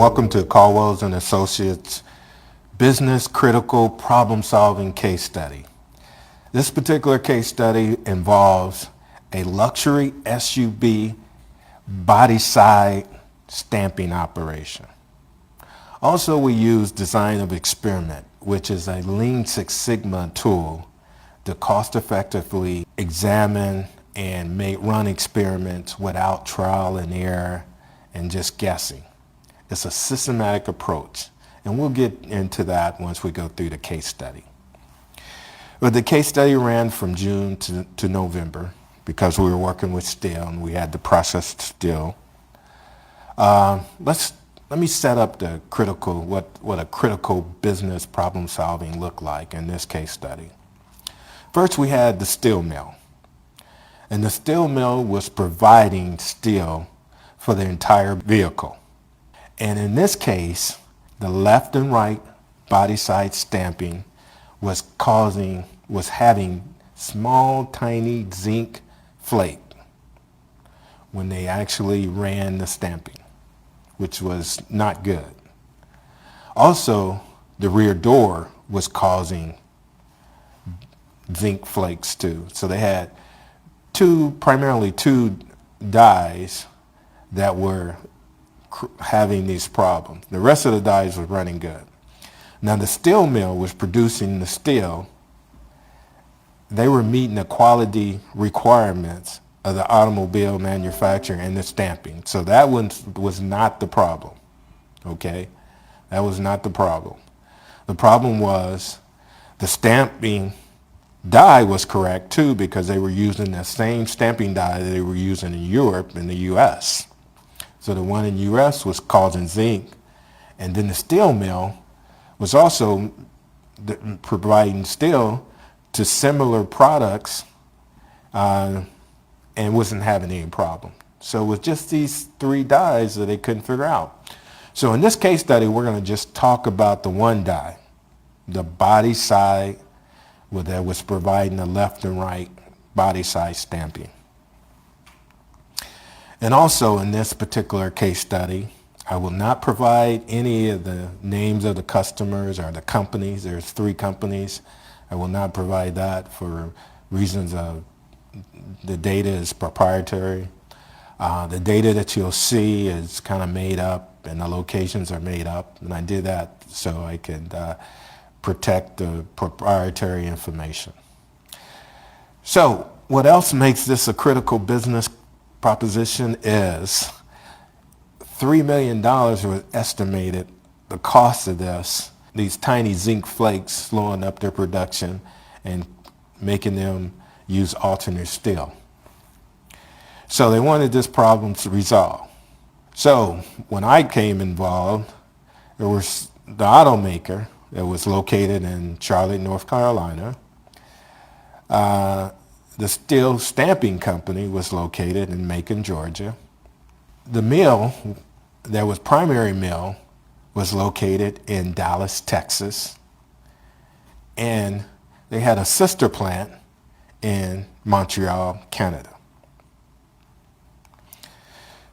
Welcome to Caldwell Associates Business Critical Problem Solving Case Study. This particular case study involves a luxury SUV body side stamping operation. Also, we use design of experiment, which is a Lean Six Sigma tool to cost effectively examine and run experiments without trial and error and just guessing. It's a systematic approach, and we'll get into that once we go through the case study. But the case study ran from June to November because we were working with steel and we had the processed steel. Let me set up the critical, what a critical business problem solving looked like in this case study. First, we had the steel mill, and the steel mill was providing steel for the entire vehicle. And in this case, the left and right body side stamping was having small, tiny zinc flake when they actually ran the stamping, which was not good. Also, the rear door was causing zinc flakes too. So they had primarily two dies that were having these problems. The rest of the dies were running good. Now the steel mill was producing the steel. They were meeting the quality requirements of the automobile manufacturer and the stamping. So that one was not the problem. Okay? That was not the problem. The problem was the stamping die was correct too, because they were using the same stamping die that they were using in Europe and the US. So the one in the US was causing zinc, and then the steel mill was also providing steel to similar products and wasn't having any problem. So it was just these three dies that they couldn't figure out. So in this case study, we're going to just talk about the one die, the body side that was providing the left and right body side stamping. And also in this particular case study, I will not provide any of the names of the customers or the companies. There's 3 companies. I will not provide that for reasons of the data is proprietary. The data that you'll see is kind of made up and the locations are made up. And I did that so I could protect the proprietary information. So what else makes this a critical business proposition is $3 million was estimated the cost of this, these tiny zinc flakes slowing up their production and making them use alternate steel. So they wanted this problem to resolve. So when I came involved, there was the automaker that was located in Charlotte, North Carolina. The steel stamping company was located in Macon, Georgia. The mill, that was primary mill, was located in Dallas, Texas. And they had a sister plant in Montreal, Canada.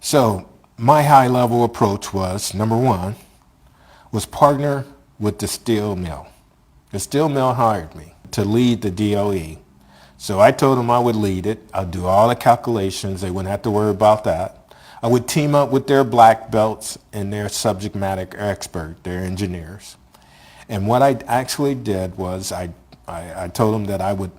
So my high-level approach was, number one, was partner with the steel mill. The steel mill hired me to lead the DOE. So I told them I would lead it. I'd do all the calculations. They wouldn't have to worry about that. I would team up with their black belts and their subject matter expert, their engineers. And what I actually did was I told them that I would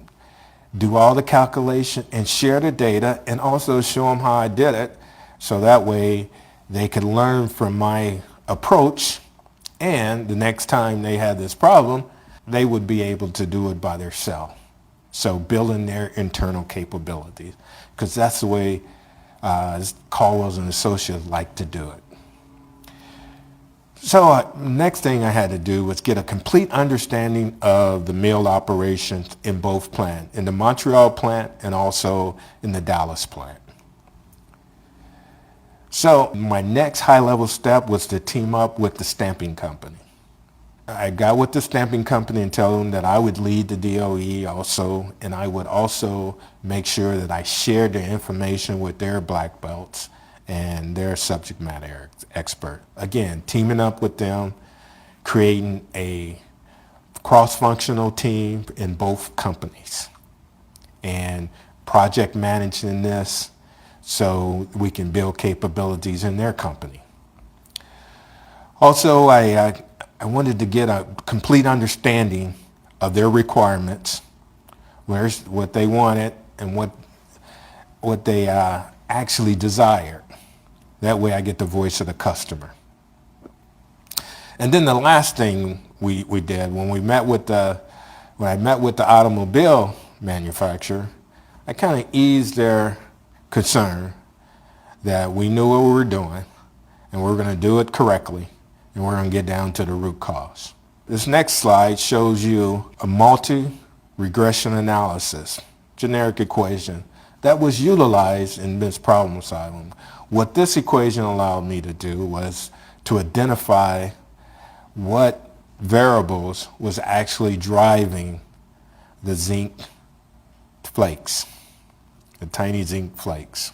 do all the calculation and share the data and also show them how I did it, so that way they could learn from my approach, and the next time they had this problem, they would be able to do it by themselves. So building their internal capabilities, because that's the way Caldwell and Associates like to do it. So next thing I had to do was get a complete understanding of the mill operations in both plants, in the Montreal plant and also in the Dallas plant. So my next high-level step was to team up with the stamping company. I got with the stamping company and tell them that I would lead the DOE also, and I would also make sure that I shared the information with their black belts and they're a subject matter expert. Again, teaming up with them, creating a cross-functional team in both companies, and project managing this so we can build capabilities in their company. Also, I wanted to get a complete understanding of their requirements, what they wanted and what they actually desired. That way I get the voice of the customer. And then the last thing we did when I met with the automobile manufacturer, I kind of eased their concern that we knew what we were doing and we were going to do it correctly and we're going to get down to the root cause. This next slide shows you a multi-regression analysis, generic equation that was utilized in this problem solving. What this equation allowed me to do was to identify what variables was actually driving the zinc flakes, the tiny zinc flakes.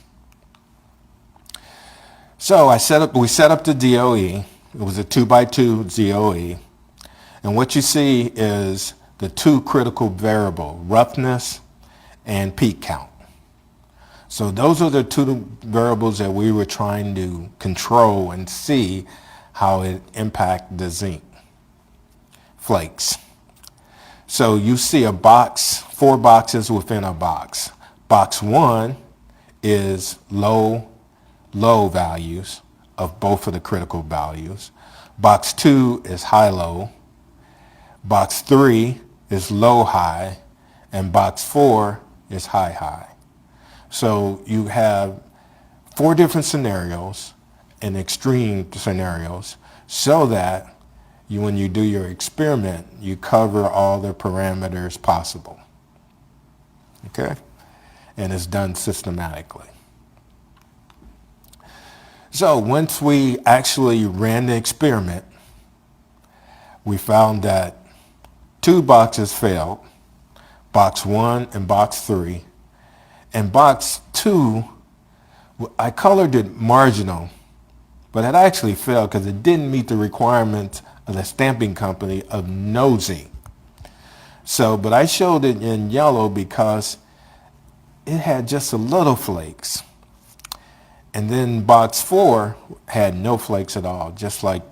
So we set up the DOE. It was a 2x2 DOE. And what you see is the two critical variables, roughness and peak count. So those are the two variables that we were trying to control and see how it impacted the zinc flakes. So you see a box, 4 boxes within a box. Box 1 is low values of both of the critical values. Box 2 is high-low. Box 3 is low-high. And box 4 is high-high. So you have 4 different scenarios and extreme scenarios so that when you do your experiment, you cover all the parameters possible. Okay? And it's done systematically. So once we actually ran the experiment, we found that 2 boxes failed, box 1 and box 3. And box 2, I colored it marginal, but it actually failed because it didn't meet the requirements of the stamping company of no zinc. So, but I showed it in yellow because it had just a little flakes. And then box 4 had no flakes at all, just like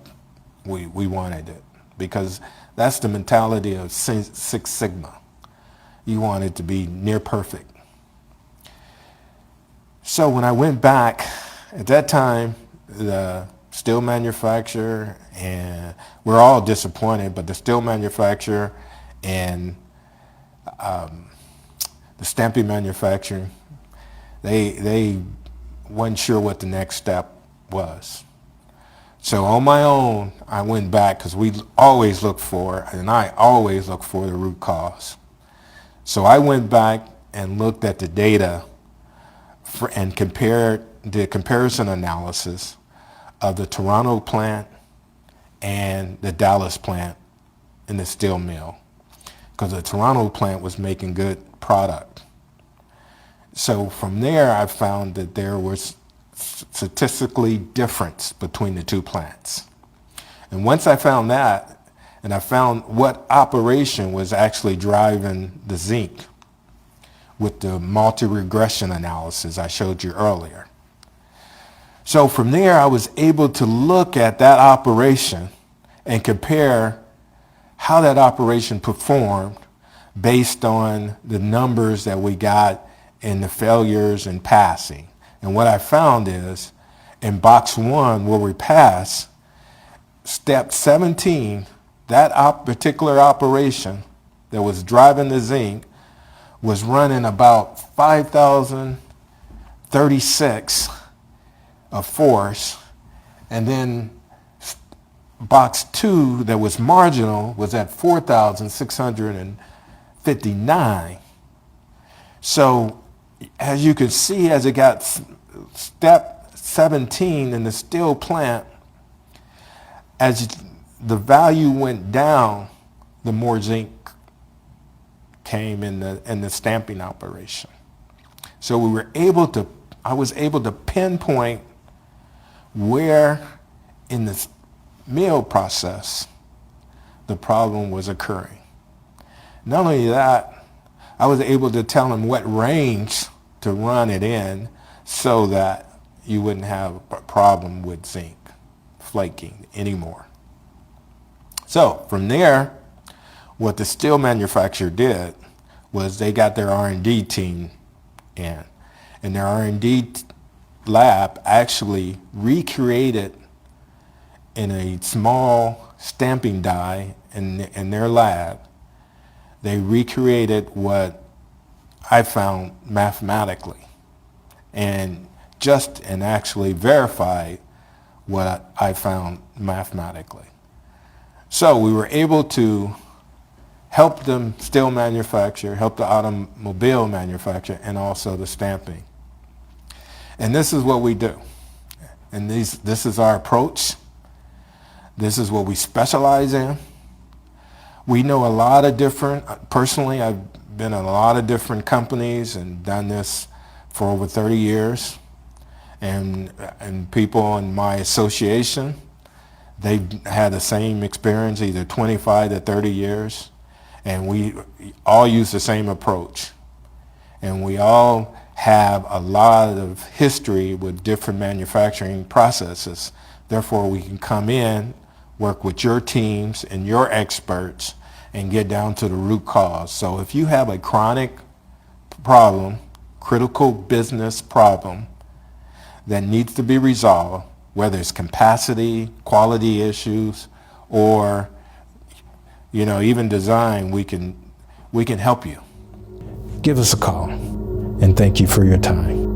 we wanted it, because that's the mentality of Six Sigma. You want it to be near perfect. So when I went back, at that time, the steel manufacturer, and we're all disappointed, but the steel manufacturer and the stamping manufacturer, they wasn't sure what the next step was. So on my own, I went back because I always look for the root cause. So I went back and looked at the data and compared the comparison analysis of the Toronto plant and the Dallas plant in the steel mill, because the Toronto plant was making good product. So from there, I found that there was statistically difference between the two plants. And once I found that, and I found what operation was actually driving the zinc with the multi-regression analysis I showed you earlier. So from there, I was able to look at that operation and compare how that operation performed based on the numbers that we got in the failures and passing. And what I found is in box 1, where we pass, step 17, that particular operation that was driving the zinc was running about 5,036 of force, and then box 2 that was marginal was at 4,659. So as you could see, as it got step 17 in the steel plant, as the value went down, the more zinc came in the stamping operation. So I was able to pinpoint where in the mill process the problem was occurring. Not only that, I was able to tell him what range to run it in so that you wouldn't have a problem with zinc flaking anymore. So from there, what the steel manufacturer did was they got their R&D team in, and their R&D lab actually recreated in a small stamping die in their lab. They recreated what I found mathematically and actually verified what I found mathematically. So we were able to help the steel manufacturer, help the automobile manufacturer, and also the stamping. And this is what we do. And this is our approach. This is what we specialize in. We know a lot of different, personally, I've been in a lot of different companies and done this for over 30 years. And people in my association, they've had the same experience, either 25 to 30 years. And we all use the same approach. And we all have a lot of history with different manufacturing processes. Therefore, we can come in, work with your teams and your experts, and get down to the root cause. So if you have a chronic problem, critical business problem that needs to be resolved, whether it's capacity, quality issues, or even design, we can help you. Give us a call, and thank you for your time.